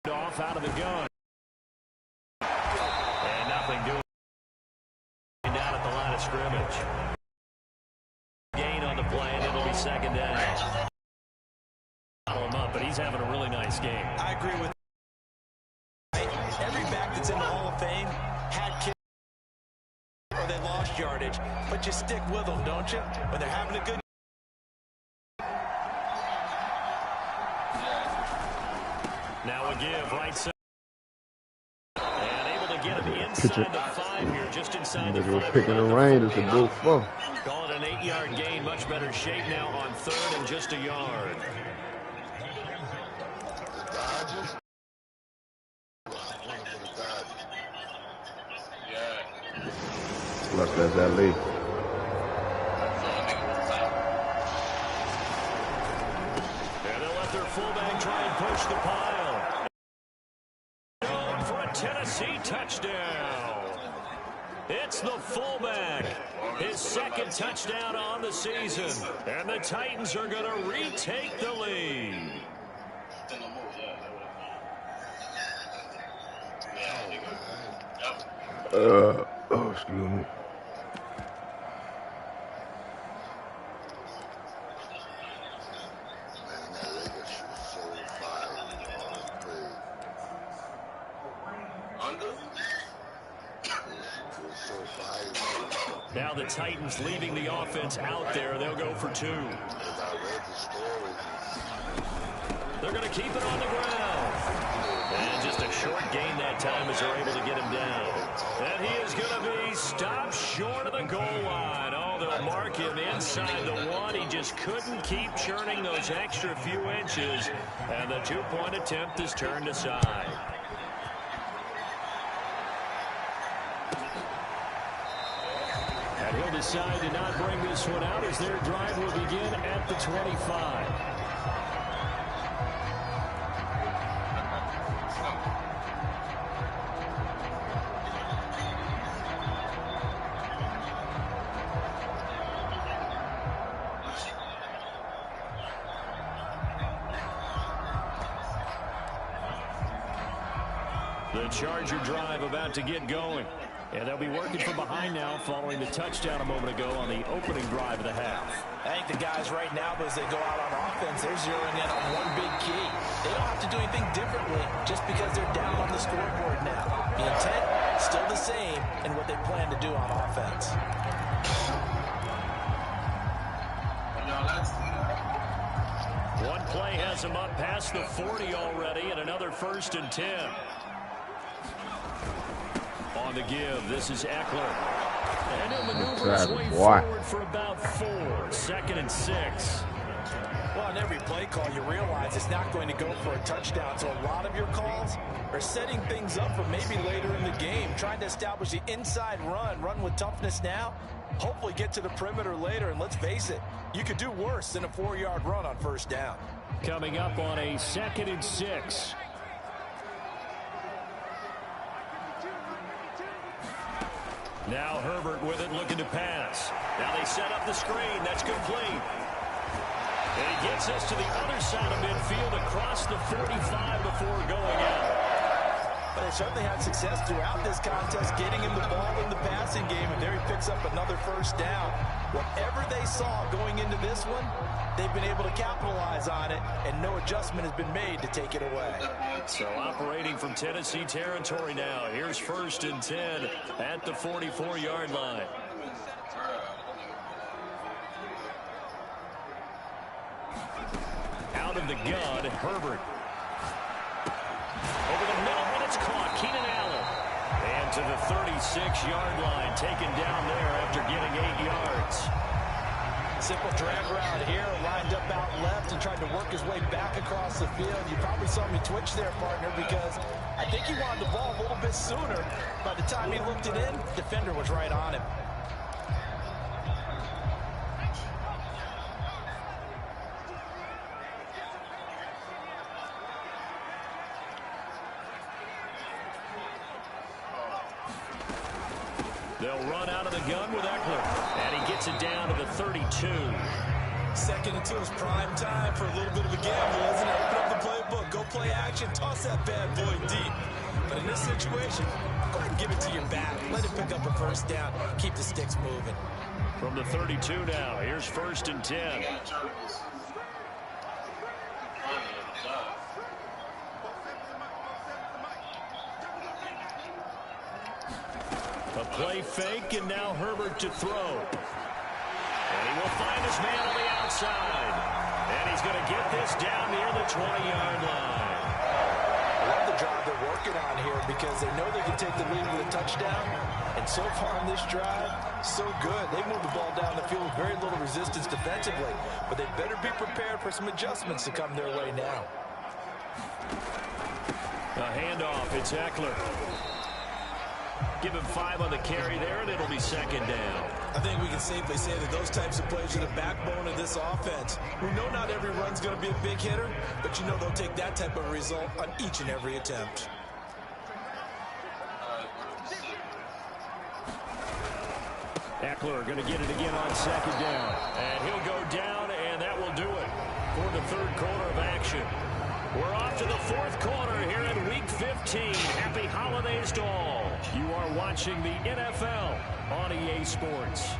Off out of the gun. And nothing doing down at the line of scrimmage. Gain on the play, and it'll be second down. Follow him up, but he's having a really nice game. I agree with every back that's in the Hall of Fame had kick or they lost yardage, but you stick with them, don't you? When they're having a good. Now a give right side. And able to get him inside the 5 here, just inside the 5. Picking the rain is a good four. Call it an 8-yard gain. Much better shape now on 3rd and just a yard. Plus that's that lead. And they'll let their fullback try and push the pile. Going for a Tennessee touchdown. It's the fullback. His 2nd touchdown on the season. And the Titans are going to retake the lead. Excuse me. Now the Titans leaving the offense out there. They'll go for 2. They're going to keep it on the ground. And just a short gain that time as they're able to get him down. And he is going to be stopped short of the goal line. Oh, they'll mark him inside the 1. He just couldn't keep churning those extra few inches. And the 2-point attempt is turned aside. And he'll decide to not bring this one out as their drive will begin at the 25. The Charger drive about to get going. And they'll be working from behind now following the touchdown a moment ago on the opening drive of the half. I think the guys right now, as they go out on offense, they're zeroing in on one big key. They don't have to do anything differently just because they're down on the scoreboard now. The intent, still the same in what they plan to do on offense. One play has them up past the 40 already, and another 1st and 10. On the give, this is Eckler. And he'll maneuver his way forward for about 4. 2nd and 6. Well, on every play call, you realize it's not going to go for a touchdown. So a lot of your calls are setting things up for maybe later in the game, trying to establish the inside run with toughness now, hopefully get to the perimeter later. And let's face it, you could do worse than a 4-yard run on 1st down. Coming up on a 2nd and 6. Now Herbert with it, looking to pass. Now they set up the screen. That's complete. And he gets us to the other side of midfield across the 45 before going out. But they certainly had success throughout this contest, getting him the ball in the passing game, and there he picks up another 1st down. Whatever they saw going into this one, they've been able to capitalize on it, and no adjustment has been made to take it away. So operating from Tennessee territory now. Here's 1st and 10 at the 44-yard line. Out of the gun, Herbert. Over the middle, and it's caught. Keenan Allen. And to the 36-yard line, taken down there after getting 8 yards. Simple drag route here, lined up out left and tried to work his way back across the field. You probably saw me twitch there, partner, because I think he wanted the ball a little bit sooner. By the time he looked it in, defender was right on him. They'll run out of the gun with Eckler. And he gets it down to the 32. 2nd and 2 is prime time for a little bit of a gamble, isn't it? Open up the playbook. Go play action. Toss that bad boy deep. But in this situation, go ahead and give it to your back. Let it pick up a first down. Keep the sticks moving. From the 32 now, here's 1st and 10. A play fake, and now Herbert to throw. And he will find his man on the outside. And he's going to get this down near the 20-yard line. I love the drive they're working on here because they know they can take the lead with a touchdown. And so far on this drive, so good. They moved the ball down the field with very little resistance defensively. But they better be prepared for some adjustments to come their way now. A handoff. It's Eckler. Give him 5 on the carry there, and it'll be 2nd down. I think we can safely say that those types of plays are the backbone of this offense. We know not every run's going to be a big hitter, but you know they'll take that type of result on each and every attempt. Eckler going to get it again on 2nd down. And he'll go down, and that will do it for the 3rd quarter of action. We're off to the 4th quarter here in Week 15. Happy holidays to all. You are watching the NFL on EA Sports.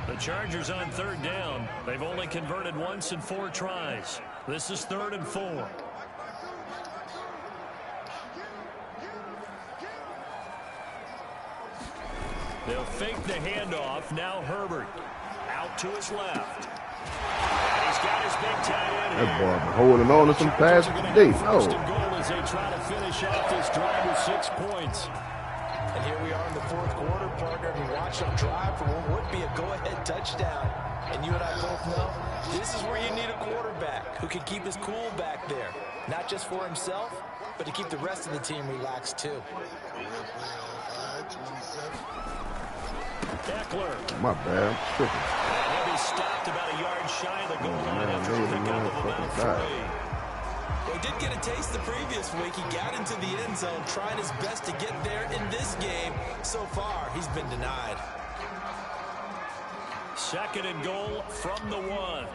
The Chargers on 3rd down. They've only converted once in 4 tries. This is 3rd and 4. They'll fake the handoff. Now Herbert out to his left. And he's got his big tight end. That boy been holding on to some passes today. First and goal as they try to finish off this drive with 6 points. And here we are in the 4th quarter, partner, and we watch them drive for what would be a go-ahead touchdown. And you and I both know this is where you need a quarterback who can keep his cool back there. Not just for himself, but to keep the rest of the team relaxed too. Eckler. My bad. I'm tripping. And he'll be stopped about a yard shy of the goal line after a pickup of about 3. Well, he did get a taste the previous week. He got into the end zone, trying his best to get there in this game. So far, he's been denied. 2nd and goal from the 1.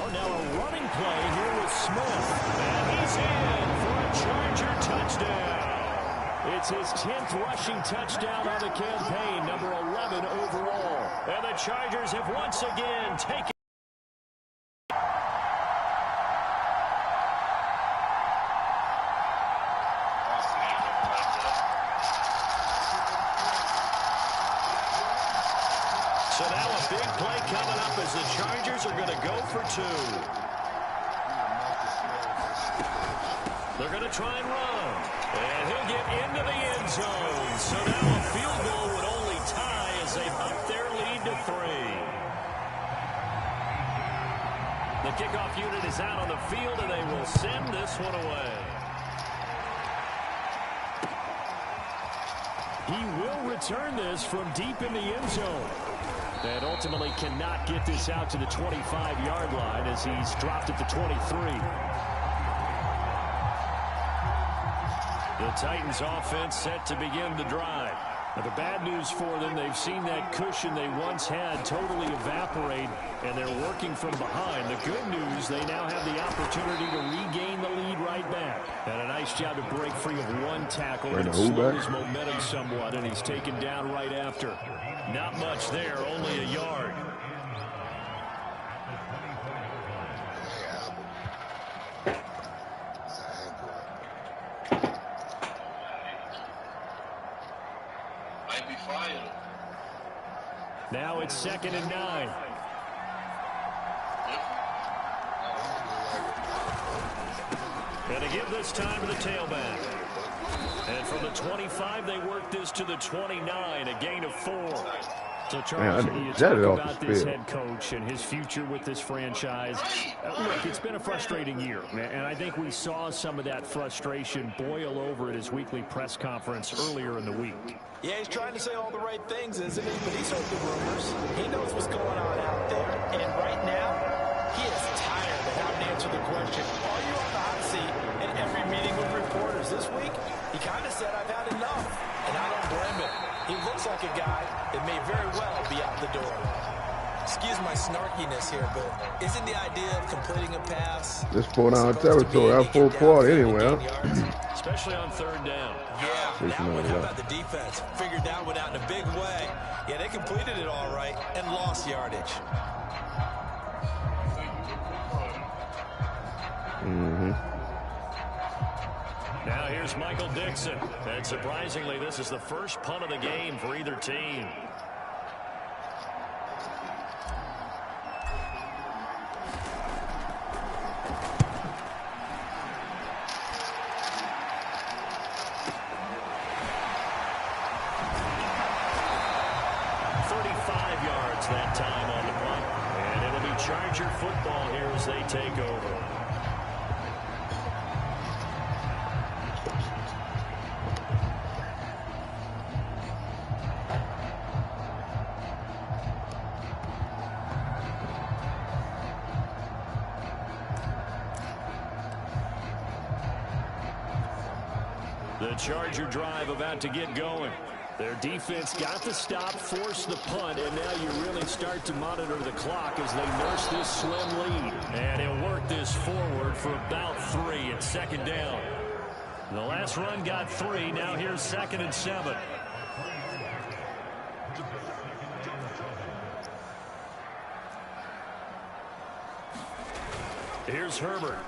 Oh, now a running play here with Smith. And he's in for a Charger touchdown. It's his 10th rushing touchdown on the campaign, number 11 overall. And the Chargers have once again taken. So now a big play coming up as the Chargers are going to go for 2. They're going to try and run. And he'll get into the end zone. So now a field goal would only tie as they up their lead to 3. The kickoff unit is out on the field, and they will send this one away. He will return this from deep in the end zone. And ultimately cannot get this out to the 25-yard line as he's dropped at the 23. The Titans offense set to begin the drive. Now, the bad news for them, they've seen that cushion they once had totally evaporate, and they're working from behind. The good news, they now have the opportunity to regain the lead right back. And a nice job to break free of 1 tackle and slow his momentum somewhat, and he's taken down right after. Not much there, only a yard. Now it's 2nd and 9. And to give this time to the tailback. And from the 25, they work this to the 29, a gain of 4. So, Charles, you talk about this head coach and his future with this franchise. Look, it's been a frustrating year, and I think we saw some of that frustration boil over at his weekly press conference earlier in the week. Yeah, he's trying to say all the right things, isn't he? But he's heard the rumors. He knows what's going on out there. And right now, he is tired of having to answer the question, are you on the He kind of said, I've had enough, and I don't blame him. He looks like a guy that may very well be out the door. Excuse my snarkiness here, but isn't the idea of completing a pass... This 4-down territory, that full quarter anyway. Especially on third down. Yeah, that one, how about the defense? Figured that one out in a big way. Yeah, they completed it all right and lost yardage. Now here's Michael Dixon. And surprisingly, this is the first punt of the game for either team. That time on the punt, and it'll be Charger football here as they take over. The Charger drive about to get going. Their defense got the stop, forced the punt, and now you really start to monitor the clock as they nurse this slim lead. And he'll work this forward for about 3 at second down. The last run got 3. Now here's 2nd and 7. Here's Herbert.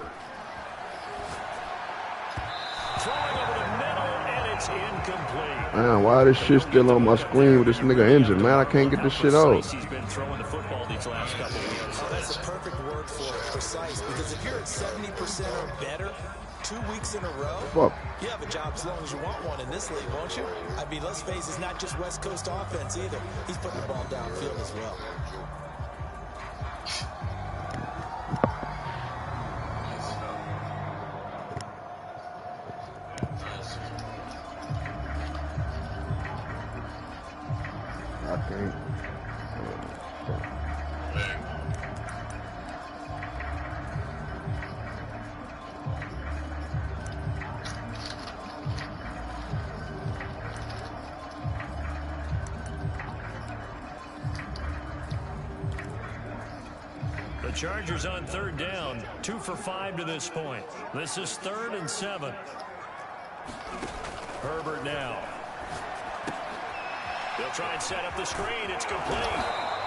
Throwing over the middle, and it's incomplete. Man, why this shit still on my screen with this nigga injured, man? I can't get this shit out. He's been throwing the football these last couple of weeks. Oh, that's a perfect word for it, precise. Because if you're at 70% or better 2 weeks in a row, fuck, you have a job as long as you want one in this league, won't you? I mean, let's face it, it's not just West Coast offense either. He's putting the ball downfield as well. I can't. The Chargers on third down, 2 for 5 to this point. This is 3rd and 7. Herbert now. They'll try and set up the screen. It's complete.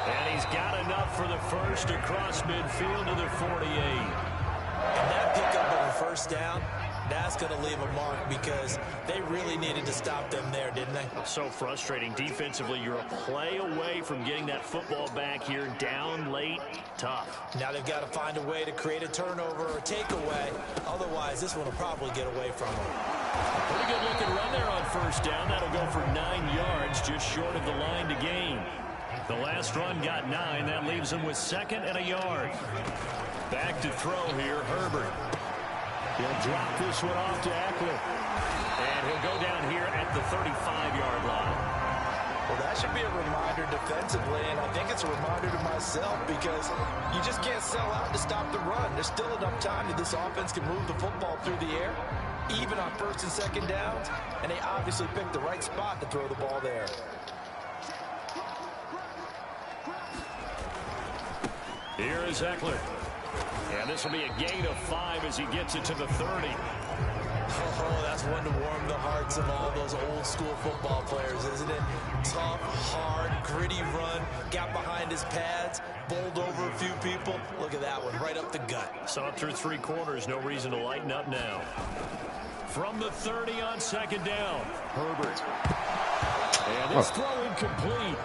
And he's got enough for the first across midfield to the 48. And that pickup of a first down, that's going to leave a mark because they really needed to stop them there, didn't they? So frustrating. Defensively, you're a play away from getting that football back here down late. Tough. Now they've got to find a way to create a turnover or takeaway. Otherwise, this one will probably get away from them. Pretty good looking run there on first down. That'll go for 9 yards, just short of the line to gain. The last run got 9. That leaves him with 2nd and a yard. Back to throw here, Herbert. He'll drop this one off to Eckler. And he'll go down here at the 35-yard line. Well, that should be a reminder defensively, and I think it's a reminder to myself because you just can't sell out to stop the run. There's still enough time that this offense can move the football through the air, even on 1st and 2nd downs, and they obviously picked the right spot to throw the ball there. Here is Eckler. And this will be a gain of 5 as he gets it to the 30. Oh, that's one to warm the hearts of all those old school football players, isn't it? Tough, hard, gritty run, got behind his pads, bowled over a few people. Look at that one, right up the gut. Saw it through 3 quarters, no reason to lighten up now. From the 30 on 2nd down, Herbert. And this throw incomplete.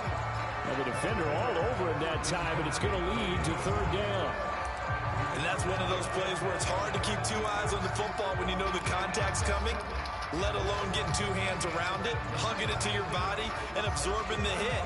And the defender all over him that time, and it's going to lead to 3rd down. And that's one of those plays where it's hard to keep 2 eyes on the football when you know the contact's coming, let alone getting 2 hands around it, hugging it to your body, and absorbing the hit,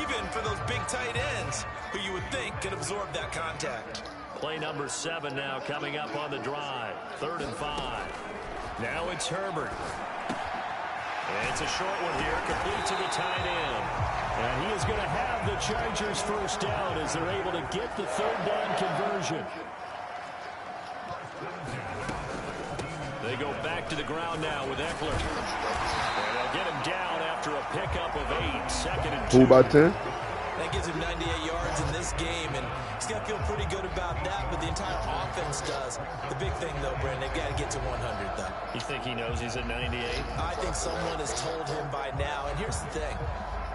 even for those big tight ends who you would think can absorb that contact. Play number 7 now coming up on the drive. 3rd and 5. Now it's Herbert. And it's a short one here, complete to the tight end. And he is going to have the Chargers first down as they're able to get the 3rd down conversion. They go back to the ground now with Eckler. And they'll get him down after a pickup of 8, 2nd and 2. Who by 10? That gives him 98 yards in this game, and he's got to feel pretty good about that, but the entire offense does. The big thing, though, Brandon, they've got to get to 100, though. You think he knows he's at 98? I think someone has told him by now, and here's the thing.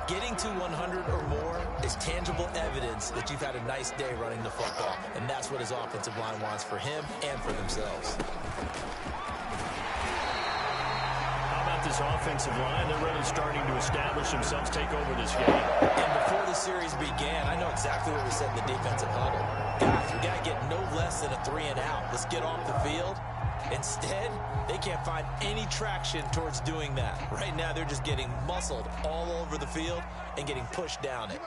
Getting to 100 or more is tangible evidence that you've had a nice day running the football, and that's what his offensive line wants for him and for themselves. How about this offensive line? They're really starting to establish themselves, take over this game. And before the series began, I know exactly what we said in the defensive huddle. Guys, we got to get no less than a 3 and out. Let's get off the field. Instead, they can't find any traction towards doing that. Right now, they're just getting muscled all over the field and getting pushed down it.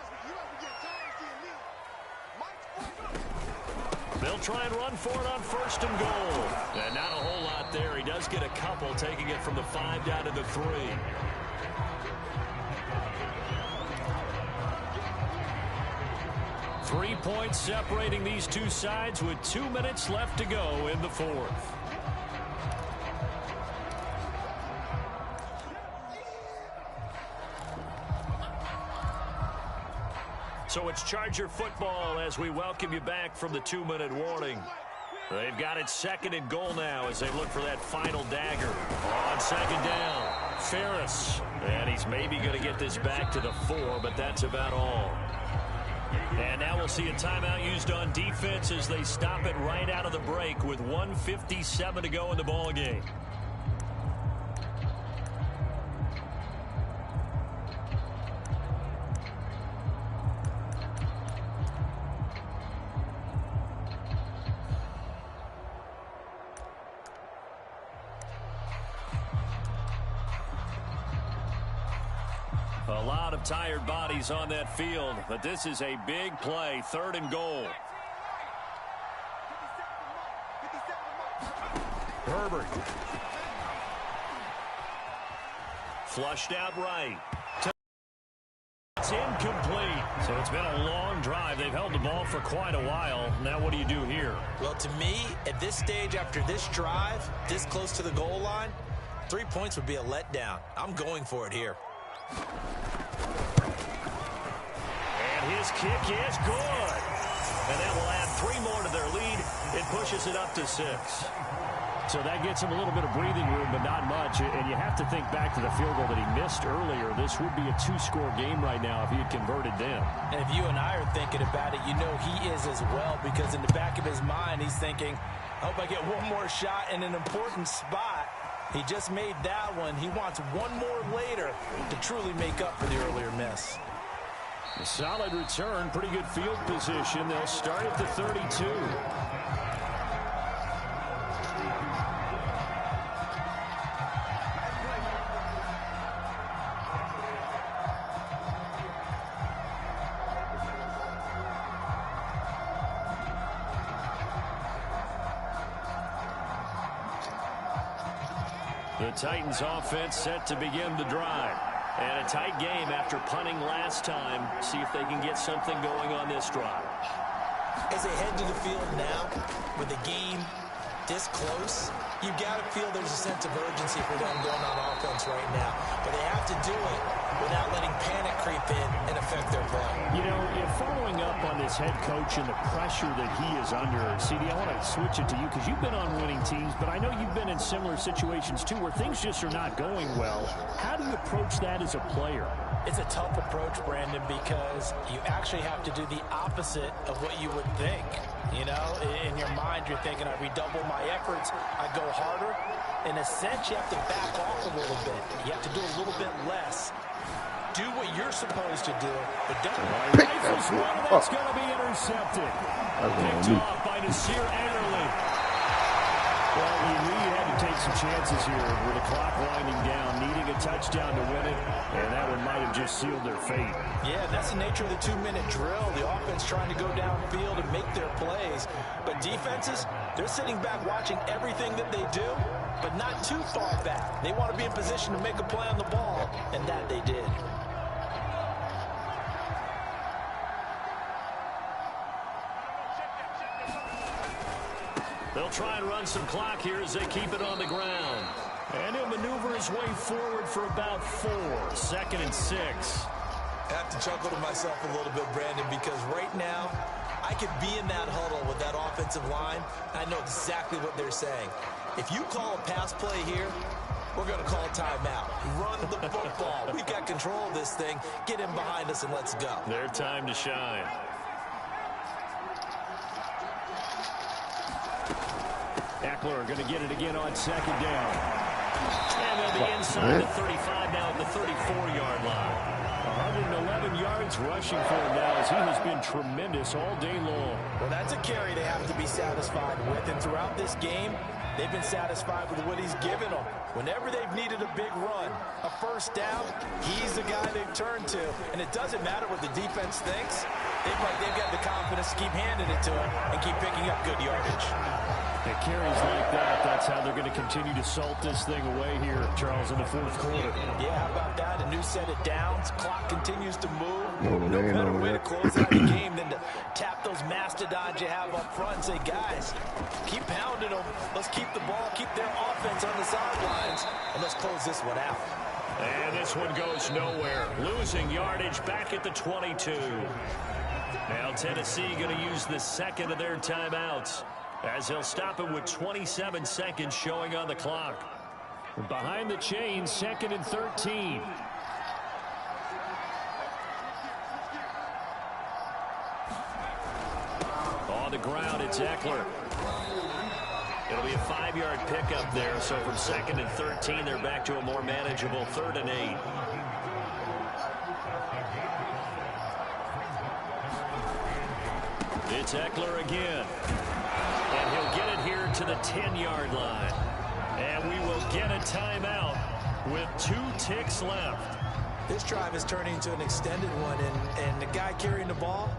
They'll try and run for it on 1st and goal. And not a whole lot there. He does get a couple, taking it from the 5 down to the 3. Three points separating these two sides with 2 minutes left to go in the 4th. So it's Charger football as we welcome you back from the 2-minute warning. They've got it 2nd and goal now as they look for that final dagger. On 2nd down, Ferris. And he's maybe going to get this back to the 4, but that's about all. And now we'll see a timeout used on defense as they stop it right out of the break with 1:57 to go in the ballgame. A lot of tired bodies on that field, but this is a big play, 3rd and goal. Herbert. Flushed out right. It's incomplete. So it's been a long drive. They've held the ball for quite a while. Now what do you do here? Well, to me, at this stage, after this drive, this close to the goal line, 3 points would be a letdown. I'm going for it here. And his kick is good. And that will add 3 more to their lead. It pushes it up to 6. So that gets him a little bit of breathing room, but not much. And you have to think back to the field goal that he missed earlier. This would be a 2-score game right now if he had converted them. And if you and I are thinking about it, you know he is as well, because in the back of his mind, he's thinking, I hope I get one more shot in an important spot. He just made that one. He wants one more later to truly make up for the earlier miss. A solid return, pretty good field position. They'll start at the 32. The Titans offense set to begin the drive. And a tight game after punting last time. See if they can get something going on this drive. As they head to the field now, with the game this close, you've got to feel there's a sense of urgency for them going on offense right now. But they have to do it without letting panic creep in and affect their play. You know, following up on this head coach and the pressure that he is under, CD, I want to switch it to you because you've been on winning teams, but I know you've been in similar situations too where things just are not going well. How do you approach that as a player? It's a tough approach, Brandon, because you actually have to do the opposite of what you would think. You know, in your mind, you're thinking, I redouble my efforts, I go harder. In a sense, you have to back off a little bit. You have to do a little bit less. Do what you're supposed to do, but don't. Rifles one, that's going to be intercepted. Picked off by Nasir Adderley. Well, we knew you had to take some chances here with the clock winding down, needing a touchdown to win it, and that one might have just sealed their fate. Yeah, that's the nature of the 2-minute drill. The offense trying to go downfield and make their plays. But defenses, they're sitting back watching everything that they do, but not too far back. They want to be in position to make a play on the ball, and that they did. They'll try and run some clock here as they keep it on the ground. And he'll maneuver his way forward for about 4. 2nd and 6. I have to chuckle to myself a little bit, Brandon, because right now I could be in that huddle with that offensive line. I know exactly what they're saying. If you call a pass play here, we're going to call a timeout. Run the football. We've got control of this thing. Get in behind us and let's go. Their time to shine. Eckler going to get it again on 2nd down. And they'll be inside the 35 now at the 34-yard line. 111 yards rushing for him now as he has been tremendous all day long. Well, that's a carry they have to be satisfied with. And throughout this game, they've been satisfied with what he's given them. Whenever they've needed a big run, a first down, he's the guy they've turned to. And it doesn't matter what the defense thinks. They've got the confidence to keep handing it to him and keep picking up good yardage. It carries like that. That's how they're going to continue to salt this thing away here, Charles, in the 4th quarter. Yeah, how about that? A new set of downs. Clock continues to move. No better way to close out the game than to tap those mastodons you have up front and say, guys, keep pounding them. Let's keep the ball, keep their offense on the sidelines, and let's close this one out. And this one goes nowhere. Losing yardage back at the 22. Now Tennessee going to use the 2nd of their timeouts, as he'll stop it with 27 seconds showing on the clock. Behind the chains, 2nd and 13. On the ground, it's Eckler. It'll be a 5-yard pickup there, so from 2nd and 13, they're back to a more manageable 3rd and 8. It's Eckler again. And he'll get it here to the 10-yard line. And we will get a timeout with 2 ticks left. This drive is turning into an extended one, and the guy carrying the ball,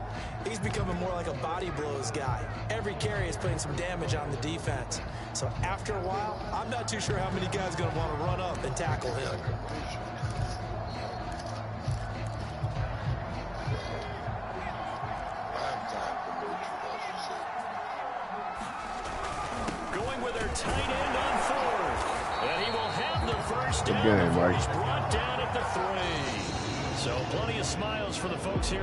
he's becoming more like a body blows guy. Every carry is putting some damage on the defense. So after a while, I'm not too sure how many guys are going to want to run up and tackle him. Going with their tight end on 4th. And he will have the first down. Good game, Mike. He's brought down at the 3. So plenty of smiles for the folks here.